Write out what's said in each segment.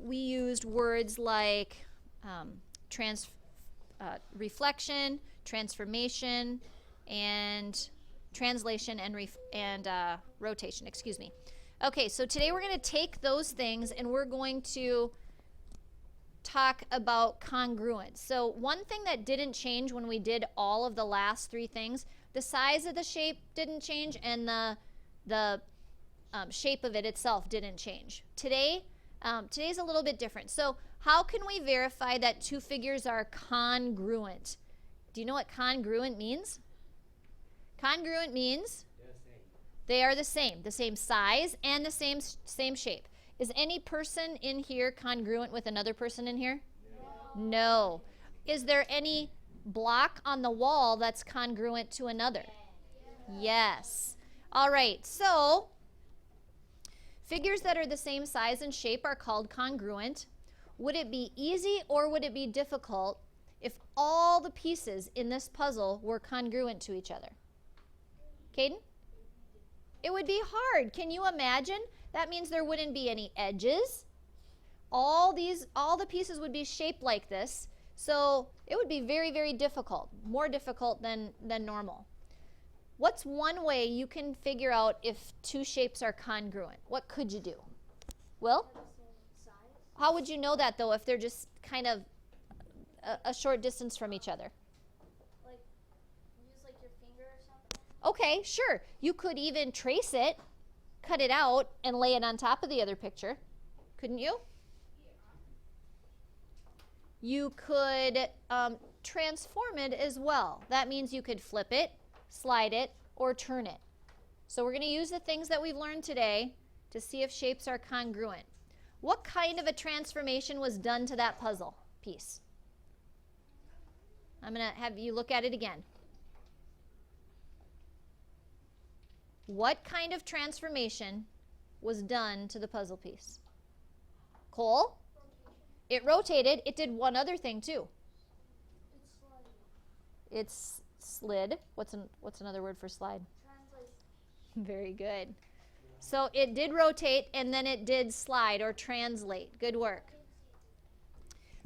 we used words like reflection, transformation, and translation and rotation, excuse me. Okay, so today we're going to take those things and we're going to talk about congruence. So one thing that didn't change when we did all of the last three things, the size of the shape didn't change and the shape of it itself didn't change. Today's a little bit different. So how can we verify that two figures are congruent? Do you know what congruent means? Congruent means they are the same size and the same shape. Is any person in here congruent with another person in here? No. Is there any block on the wall that's congruent to another? Yes. All right, so figures that are the same size and shape are called congruent. Would it be easy or would it be difficult if all the pieces in this puzzle were congruent to each other? Caden? It would be hard. Can you imagine? That means there wouldn't be any edges. All the pieces would be shaped like this. So it would be very, very difficult. More difficult than normal. What's one way you can figure out if two shapes are congruent? What could you do? Will? How would you know that, though, if they're just kind of a short distance from each other? Like, use like your finger or something? Okay, sure. You could even trace it, cut it out, and lay it on top of the other picture. Couldn't you? You could transform it as well. That means you could flip it, slide it, or turn it. So we're going to use the things that we've learned today to see if shapes are congruent. What kind of a transformation was done to that puzzle piece? I'm going to have you look at it again. What kind of transformation was done to the puzzle piece? Cole? It rotated. It did one other thing too. It's slid. What's another word for slide? Translate. Very good. So it did rotate and then it did slide or translate. Good work.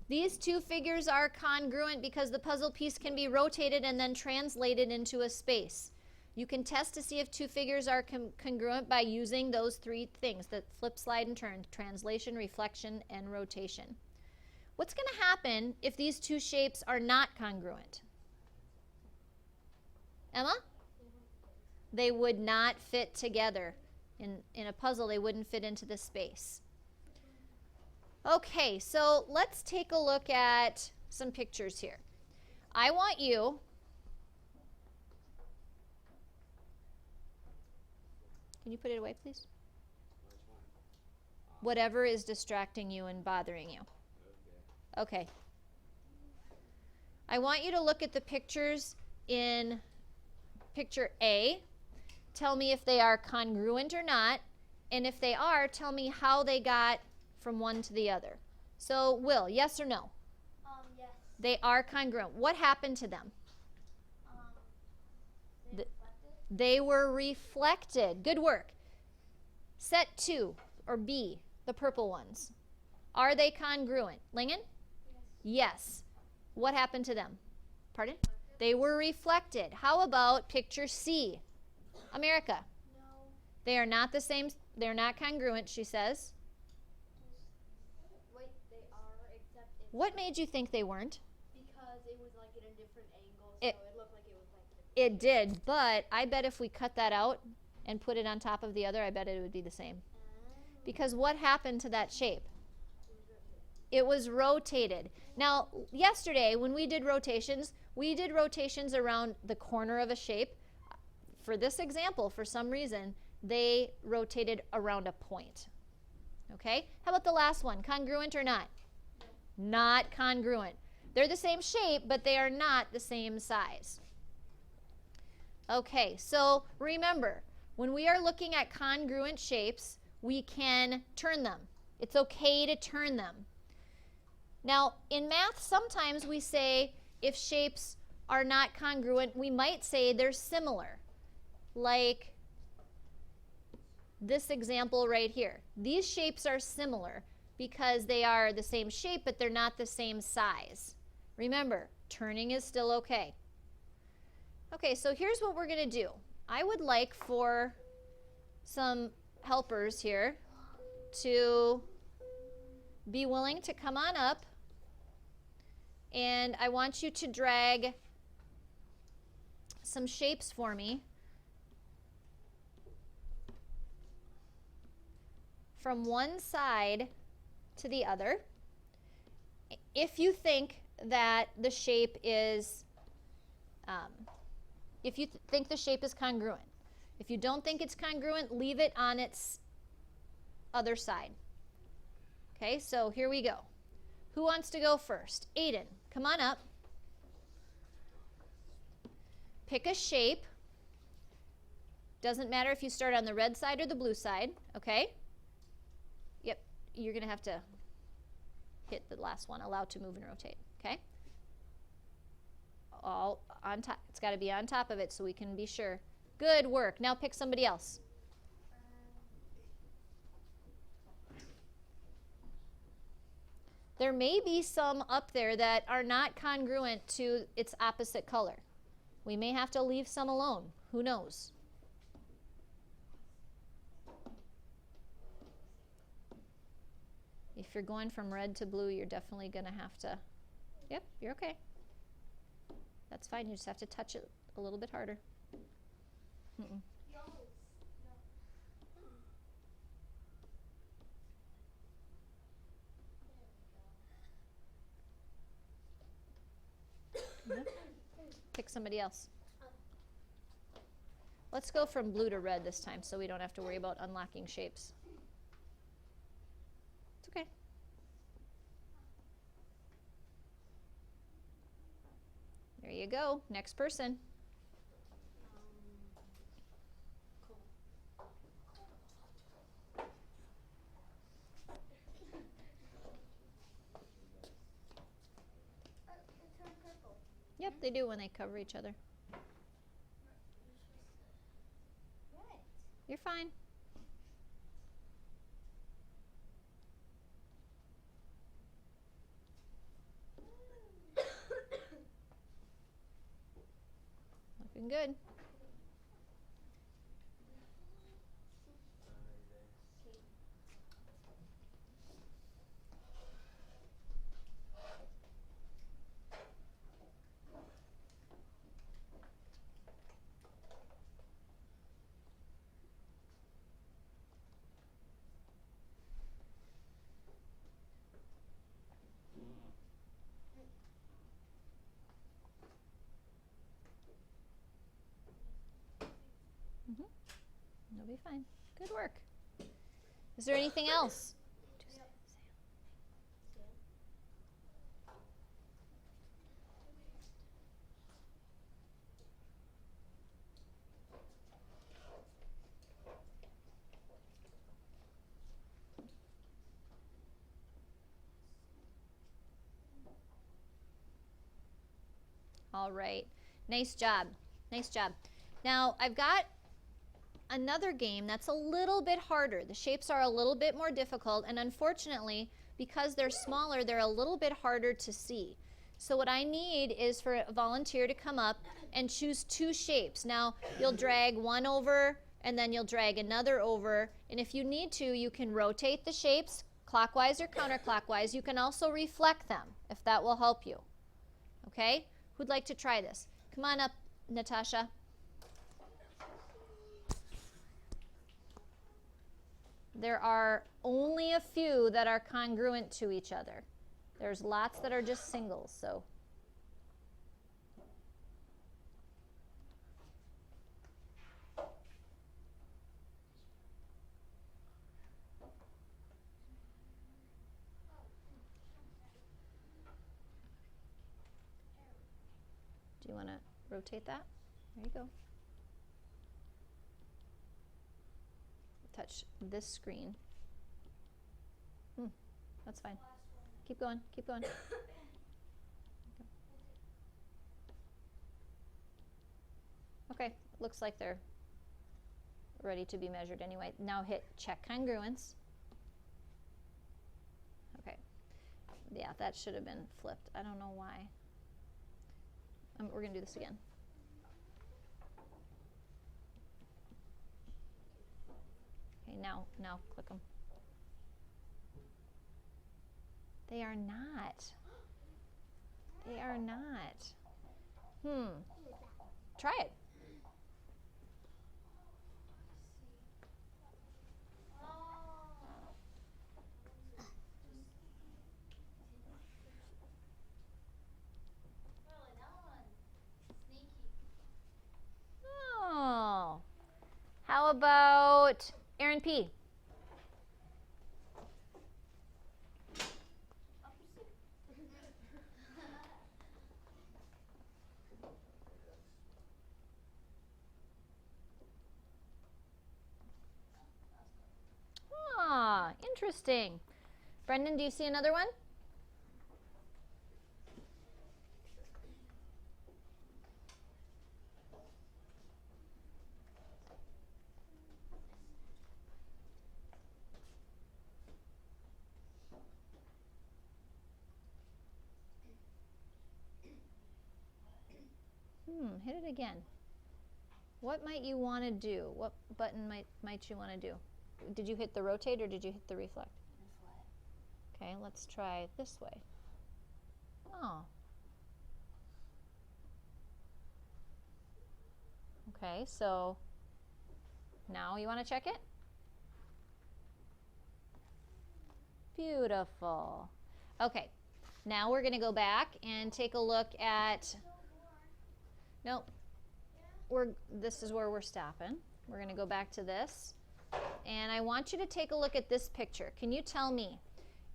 These two figures are congruent because the puzzle piece can be rotated and then translated into a space. You can test to see if two figures are congruent by using those three things, the flip, slide, and turn: translation, reflection, and rotation. What's going to happen if these two shapes are not congruent? Emma? They would not fit together. In a puzzle, they wouldn't fit into the space. Okay, so let's take a look at some pictures here. I want you can you put it away, please? Whatever is distracting you and bothering you. Okay. I want you to look at the pictures in picture A. Tell me if they are congruent or not, and if they are, tell me how they got from one to the other. So, Will, yes or no? Yes. They are congruent. What happened to them? They were reflected. Good work. Set 2, or B, the purple ones. Are they congruent? Lingen? Yes. What happened to them? Pardon? They were reflected. How about picture C? America? No. They are not the same. They're not congruent, she says. Wait, they are, except What made you think they weren't? because it was like at a different angle, so It- it looked like it was like It did, but I bet if we cut that out and put it on top of the other, I bet it would be the same. Because what happened to that shape? It was rotated. Now, yesterday when we did rotations around the corner of a shape. For this example, for some reason, they rotated around a point. Okay? How about the last one? Congruent or not? Not congruent. They're the same shape, but they are not the same size. Okay, so remember, when we are looking at congruent shapes, we can turn them. It's okay to turn them. Now, in math, sometimes we say if shapes are not congruent, we might say they're similar. Like this example right here. These shapes are similar, because they are the same shape, but they're not the same size. Remember, turning is still okay. Okay, so here's what we're going to do. I would like for some helpers here to be willing to come on up, and I want you to drag some shapes for me from one side to the other. If you think that the shape is congruent. If you don't think it's congruent, leave it on its other side. Okay, so here we go. Who wants to go first? Aiden, come on up. Pick a shape. Doesn't matter if you start on the red side or the blue side, okay? Yep, you're going to have to hit the last one, allow to move and rotate, okay? All on top. It's got to be on top of it so we can be sure. Good work. Now pick somebody else. There may be some up there that are not congruent to its opposite color. We may have to leave some alone. Who knows? If you're going from red to blue, you're definitely going to have to... Yep, you're okay. That's fine. You just have to touch it a little bit harder. Mm-mm. Pick somebody else. Let's go from blue to red this time so we don't have to worry about unlocking shapes. It's okay. There you go. Next person. Yep, they do when they cover each other. You're fine. Looking good. You'll be fine. Good work. Is there anything else? All right. Nice job. Nice job. Now, I've got another game that's a little bit harder. The shapes are a little bit more difficult, and unfortunately, because they're smaller, they're a little bit harder to see. So what I need is for a volunteer to come up and choose two shapes. Now, you'll drag one over, and then you'll drag another over, and if you need to, you can rotate the shapes clockwise or counterclockwise. You can also reflect them, if that will help you. Okay? Who'd like to try this? Come on up, Natasha. There are only a few that are congruent to each other. There's lots that are just singles, so. Do you want to rotate that? There you go. Touch this screen. That's fine. Keep going, keep going. Okay, looks like they're ready to be measured anyway. Now hit check congruence. that should have been flipped. I don't know why. We're going to do this again. Okay, now click them. They are not. They are not. Try it. Oh. How about Aaron P? Ah, interesting. Brendan, do you see another one? Hit it again. What might you want to do? What button might you want to do? Did you hit the rotate or did you hit the reflect? Okay, let's try this way. Oh. Okay, so now you want to check it? Beautiful. Okay, now we're going to go back and take a look at, nope, this is where we're stopping. We're going to go back to this. And I want you to take a look at this picture. Can you tell me,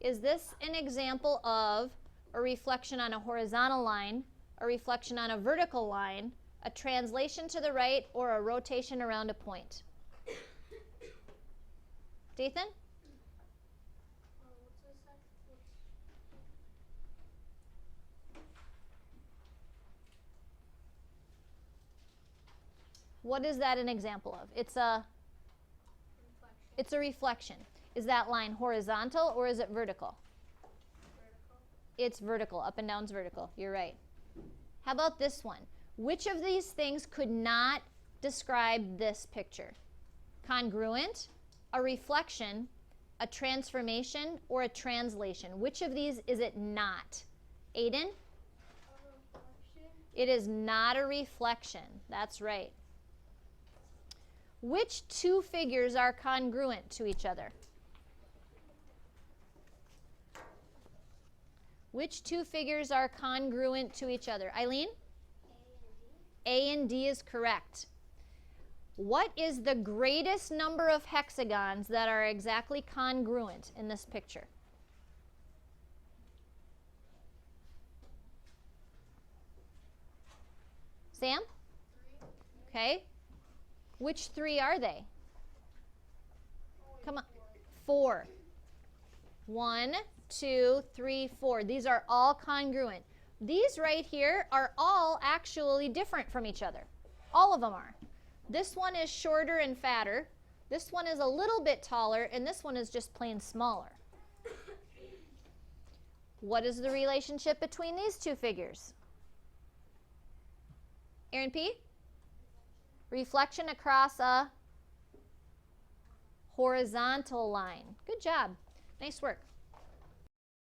is this an example of a reflection on a horizontal line, a reflection on a vertical line, a translation to the right, or a rotation around a point? Dathan? What is that an example of? It's a reflection. Is that line horizontal or is it vertical? Vertical. It's vertical. Up and down's vertical. You're right. How about this one? Which of these things could not describe this picture? Congruent, a reflection, a transformation, or a translation? Which of these is it not? Aiden? A reflection. It is not a reflection. That's right. Which two figures are congruent to each other? Which two figures are congruent to each other? Eileen? A and D is correct. What is the greatest number of hexagons that are exactly congruent in this picture? Sam? 3. Okay. Which three are they? Come on. 4. 1, 2, 3, 4. These are all congruent. These right here are all actually different from each other. All of them are. This one is shorter and fatter. This one is a little bit taller, and this one is just plain smaller. What is the relationship between these two figures? Aaron P? Reflection across a horizontal line. Good job. Nice work.